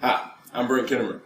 Hi, I'm Brent. In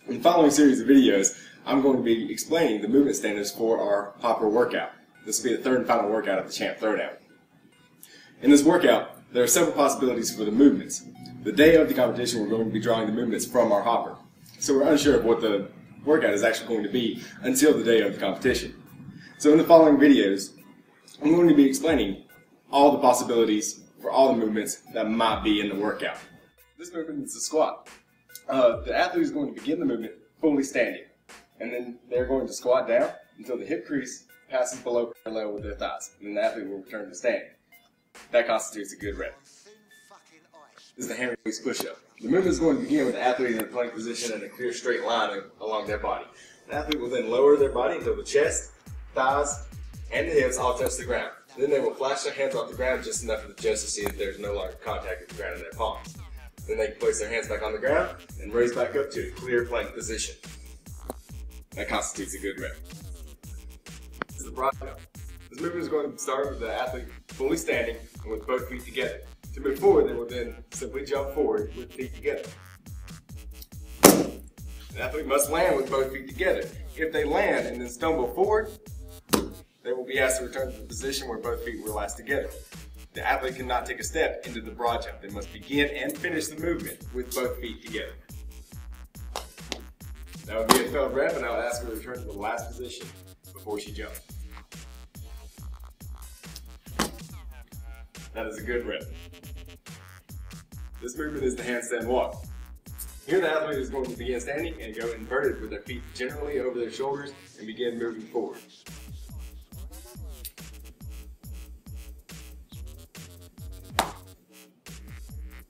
the following series of videos, I'm going to be explaining the movement standards for our hopper workout. This will be the third and final workout of the Champ Throwdown. In this workout, there are several possibilities for the movements. The day of the competition, we're going to be drawing the movements from our hopper. So we're unsure of what the workout is actually going to be until the day of the competition. So in the following videos, I'm going to be explaining all the possibilities for all the movements that might be in the workout. This movement is the squat. The athlete is going to begin the movement fully standing, and then they're going to squat down until the hip crease passes below parallel with their thighs, and then the athlete will return to standing. That constitutes a good rep. This is the hammer release push-up. The movement is going to begin with the athlete in a plank position in a clear straight line along their body. The athlete will then lower their body until the chest, thighs, and the hips all touch the ground. Then they will flash their hands off the ground just enough for the judge to see that there's no longer contact with the ground in their palms. Then they can place their hands back on the ground and raise back up to a clear plank position. That constitutes a good rep. This is the broad jump. This movement is going to start with the athlete fully standing and with both feet together. To move forward, they will then simply jump forward with feet together. The athlete must land with both feet together. If they land and then stumble forward, they will be asked to return to the position where both feet were last together. The athlete cannot take a step into the broad jump. They must begin and finish the movement with both feet together. That would be a failed rep, and I would ask her to return to the last position before she jumps. That is a good rep. This movement is the handstand walk. Here the athlete is going to begin standing and go inverted with their feet generally over their shoulders and begin moving forward.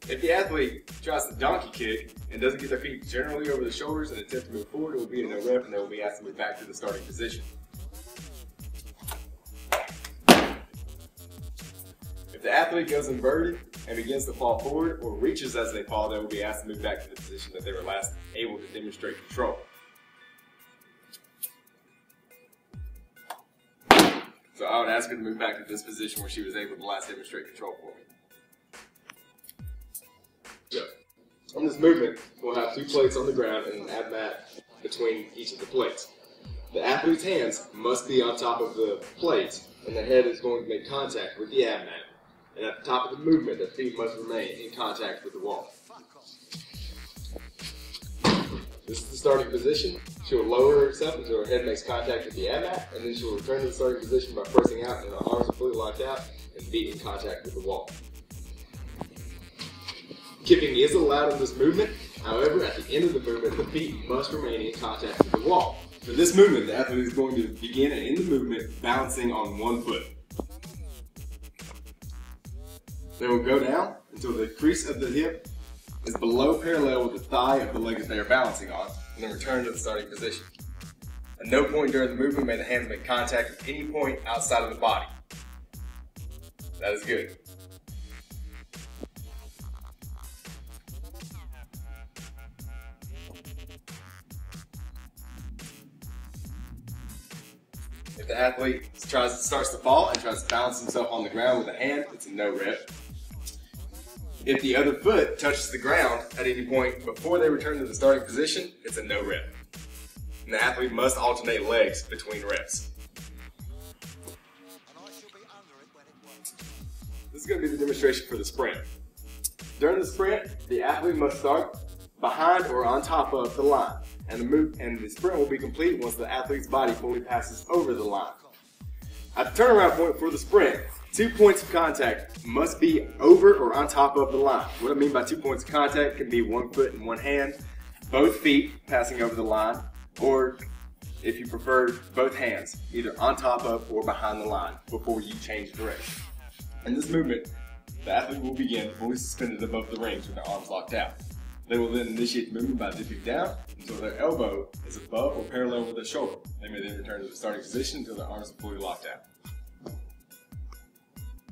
If the athlete tries to donkey kick and doesn't get their feet generally over the shoulders and attempt to move forward, it will be a no rep and they will be asked to move back to the starting position. If the athlete goes inverted and begins to fall forward or reaches as they fall, they will be asked to move back to the position that they were last able to demonstrate control. So I would ask her to move back to this position where she was able to last demonstrate control for me. So, on this movement, we'll have two plates on the ground and an ab mat between each of the plates. The athlete's hands must be on top of the plates, and the head is going to make contact with the ab mat. And at the top of the movement, the feet must remain in contact with the wall. This is the starting position. She will lower herself until her head makes contact with the ab mat, and then she will return to the starting position by pressing out and her arms are fully locked out and feet in contact with the wall. Kipping is allowed in this movement. However, at the end of the movement, the feet must remain in contact with the wall. For this movement, the athlete is going to begin and end the movement balancing on one foot. They will go down until the crease of the hip is below parallel with the thigh of the leg that they are balancing on, and then return to the starting position. At no point during the movement may the hands make contact with any point outside of the body. That is good. If the athlete starts to fall and tries to balance himself on the ground with a hand, it's a no rep. If the other foot touches the ground at any point before they return to the starting position, it's a no rep. And the athlete must alternate legs between reps. This is going to be the demonstration for the sprint. During the sprint, the athlete must start behind or on top of the line. And the sprint will be complete once the athlete's body fully passes over the line. At the turnaround point for the sprint, 2 points of contact must be over or on top of the line. What I mean by 2 points of contact can be 1 foot and 1 hand, both feet passing over the line, or if you prefer, both hands, either on top of or behind the line before you change direction. In this movement, the athlete will begin fully suspended above the rings with their arms locked out. They will then initiate the movement by dipping down until their elbow is above or parallel with their shoulder. They may then return to the starting position until their arms are fully locked out.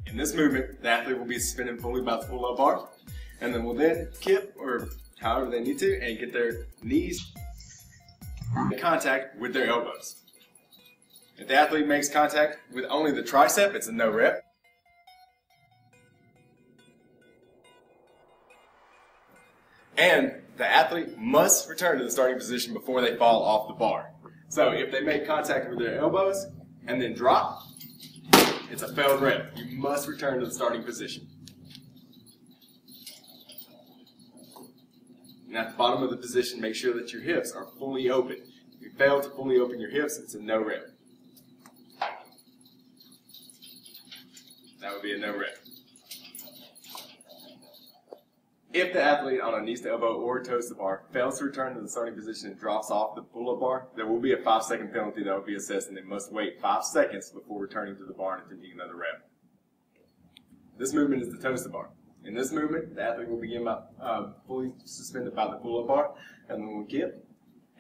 In this movement, the athlete will be suspended fully by the full low bar, and then will then kip or however they need to and get their knees in contact with their elbows. If the athlete makes contact with only the tricep, it's a no rep. And the athlete must return to the starting position before they fall off the bar. So if they make contact with their elbows and then drop, it's a failed rep. You must return to the starting position. And at the bottom of the position, make sure that your hips are fully open. If you fail to fully open your hips, it's a no rep. That would be a no rep. If the athlete on a knees to elbow or toes to bar fails to return to the starting position and drops off the pull-up bar, there will be a 5-second penalty that will be assessed, and they must wait 5 seconds before returning to the bar and attempting another rep. This movement is the toes to bar. In this movement, the athlete will begin by fully suspended by the pull-up bar, and then will kip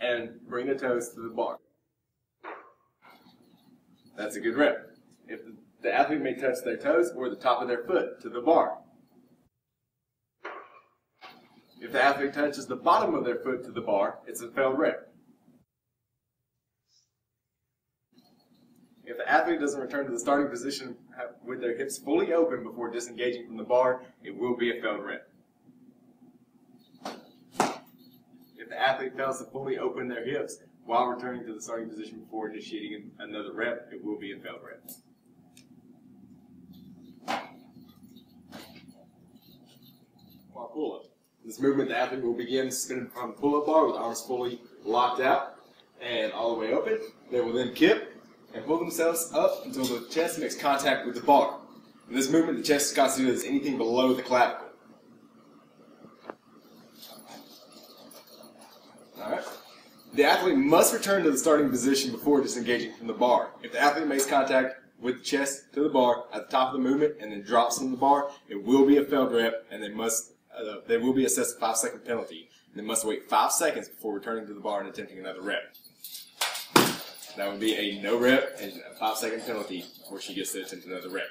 and bring the toes to the bar. That's a good rep. If the athlete may touch their toes or the top of their foot to the bar. If the athlete touches the bottom of their foot to the bar, it's a failed rep. If the athlete doesn't return to the starting position with their hips fully open before disengaging from the bar, it will be a failed rep. If the athlete fails to fully open their hips while returning to the starting position before initiating another rep, it will be a failed rep. Bar pull-up. In this movement, the athlete will begin suspended from the pull-up bar with arms fully locked out and all the way open. They will then kip and pull themselves up until the chest makes contact with the bar. In this movement, the chest is constituted as anything below the clavicle. Alright. The athlete must return to the starting position before disengaging from the bar. If the athlete makes contact with the chest to the bar at the top of the movement and then drops from the bar, it will be a failed rep, and they will be assessed a 5-second penalty. And they must wait 5 seconds before returning to the bar and attempting another rep. That would be a no rep and a 5-second penalty before she gets to attempt another rep.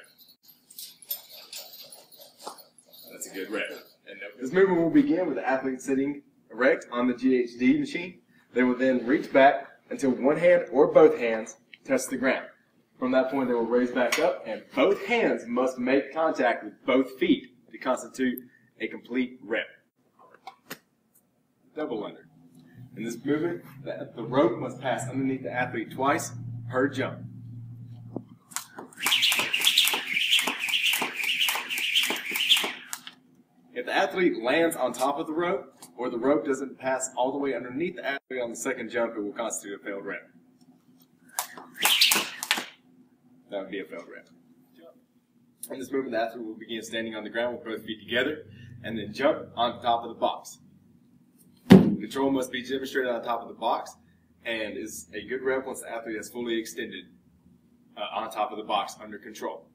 That's a good rep. And this movement will begin with the athlete sitting erect on the GHD machine. They will then reach back until one hand or both hands touch the ground. From that point, they will raise back up, and both hands must make contact with both feet to constitute a complete rep. Double under. In this movement, the rope must pass underneath the athlete twice per jump. If the athlete lands on top of the rope, or the rope doesn't pass all the way underneath the athlete on the second jump, it will constitute a failed rep. That would be a failed rep. In this movement, the athlete will begin standing on the ground with both feet together, and then jump on top of the box. Control must be demonstrated on top of the box, and is a good rep once the athlete has fully extended on top of the box under control.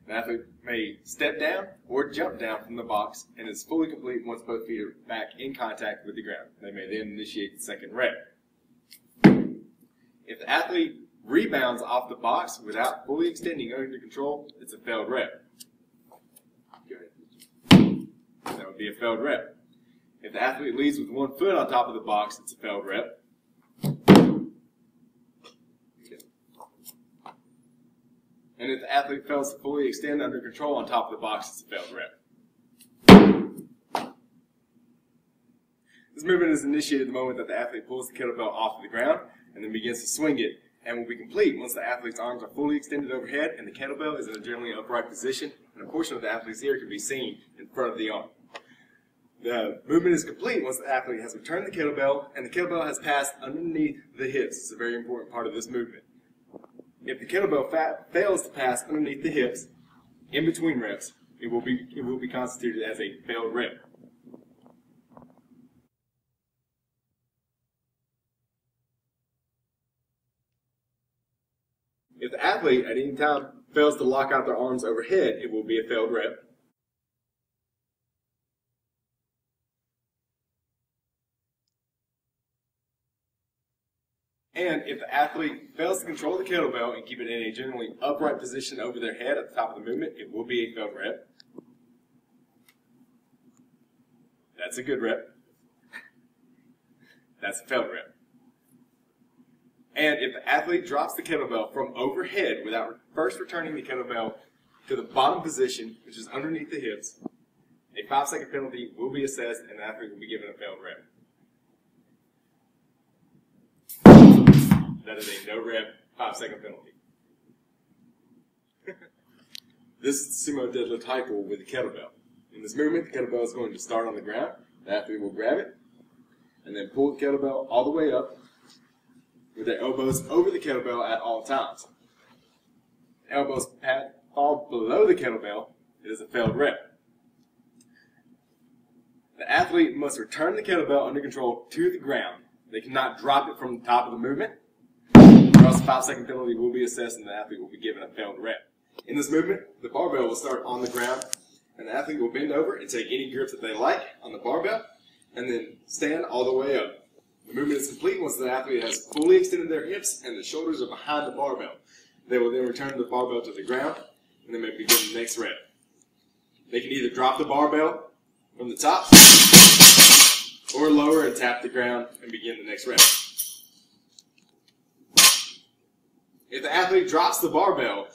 The athlete may step down or jump down from the box and is fully complete once both feet are back in contact with the ground. They may then initiate the second rep. If the athlete rebounds off the box without fully extending under control, it's a failed rep. That would be a failed rep. If the athlete leads with one foot on top of the box, it's a failed rep. And if the athlete fails to fully extend under control on top of the box, it's a failed rep. This movement is initiated the moment that the athlete pulls the kettlebell off the ground and then begins to swing it, and will be complete once the athlete's arms are fully extended overhead and the kettlebell is in a generally upright position, and a portion of the athlete's ear can be seen in front of the arm. The movement is complete once the athlete has returned the kettlebell and the kettlebell has passed underneath the hips. It's a very important part of this movement. If the kettlebell fails to pass underneath the hips in between reps, it will be constituted as a failed rep. If the athlete at any time fails to lock out their arms overhead, it will be a failed rep. And if the athlete fails to control the kettlebell and keep it in a generally upright position over their head at the top of the movement, it will be a failed rep. That's a good rep. That's a failed rep. And if the athlete drops the kettlebell from overhead without first returning the kettlebell to the bottom position, which is underneath the hips, a 5-second penalty will be assessed and the athlete will be given a failed rep. That is a no rep 5-second penalty. This is the sumo deadlift high pull with the kettlebell. In this movement, the kettlebell is going to start on the ground. The athlete will grab it and then pull the kettlebell all the way up with their elbows over the kettlebell at all times. Elbows fall below the kettlebell. It is a failed rep. The athlete must return the kettlebell under control to the ground. They cannot drop it from the top of the movement, or else a 5-second penalty will be assessed and the athlete will be given a failed rep. In this movement, the barbell will start on the ground, and the athlete will bend over and take any grip that they like on the barbell, and then stand all the way up. The movement is complete once the athlete has fully extended their hips and the shoulders are behind the barbell. They will then return the barbell to the ground, and then may begin the next rep. They can either drop the barbell from the top, or lower and tap the ground and begin the next rep. If the athlete drops the barbell,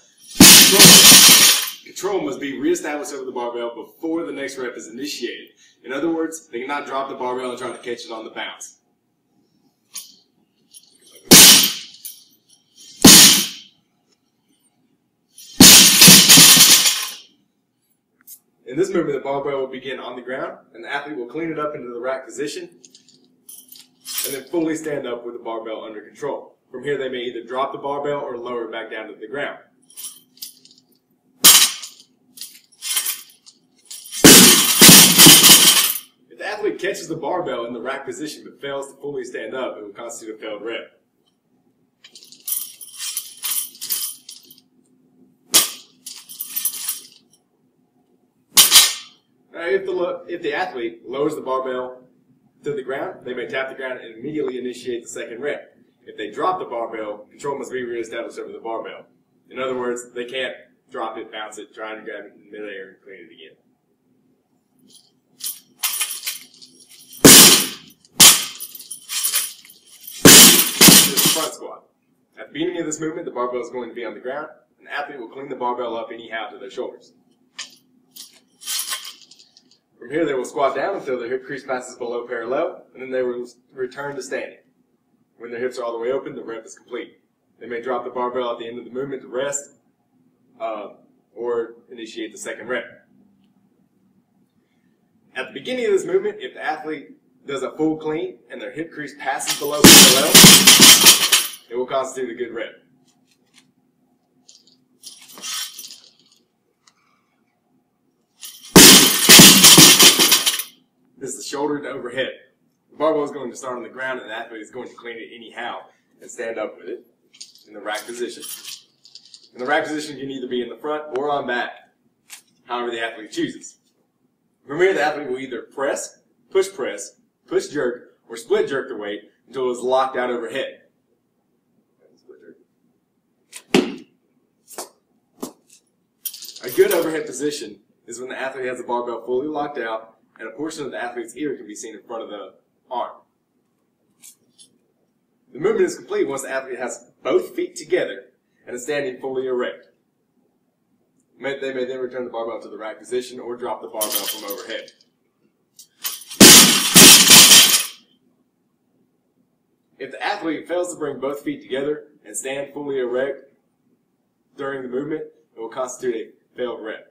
control must be reestablished over the barbell before the next rep is initiated. In other words, they cannot drop the barbell and try to catch it on the bounce. In this movement, the barbell will begin on the ground, and the athlete will clean it up into the rack position, and then fully stand up with the barbell under control. From here, they may either drop the barbell or lower it back down to the ground. If the athlete catches the barbell in the rack position but fails to fully stand up, it will constitute a failed rep. If the athlete lowers the barbell to the ground, they may tap the ground and immediately initiate the second rep. If they drop the barbell, control must be reestablished over the barbell. In other words, they can't drop it, bounce it, try to grab it in midair and clean it again. This is the front squat. At the beginning of this movement, the barbell is going to be on the ground, and the athlete will clean the barbell up anyhow to their shoulders. From here, they will squat down until their hip crease passes below parallel, and then they will return to standing. When their hips are all the way open, the rep is complete. They may drop the barbell at the end of the movement to rest, or initiate the second rep. At the beginning of this movement, if the athlete does a full clean and their hip crease passes below parallel, it will constitute a good rep. This is the shoulder to overhead. The barbell is going to start on the ground, and the athlete is going to clean it anyhow and stand up with it in the rack position. And the rack position can either be in the front or on back, however the athlete chooses. From here, the athlete will either press, push jerk, or split jerk the weight until it is locked out overhead. A good overhead position is when the athlete has the barbell fully locked out and a portion of the athlete's ear can be seen in front of the arm. The movement is complete once the athlete has both feet together and is standing fully erect. They may then return the barbell to the rack position or drop the barbell from overhead. If the athlete fails to bring both feet together and stand fully erect during the movement, it will constitute a failed rep.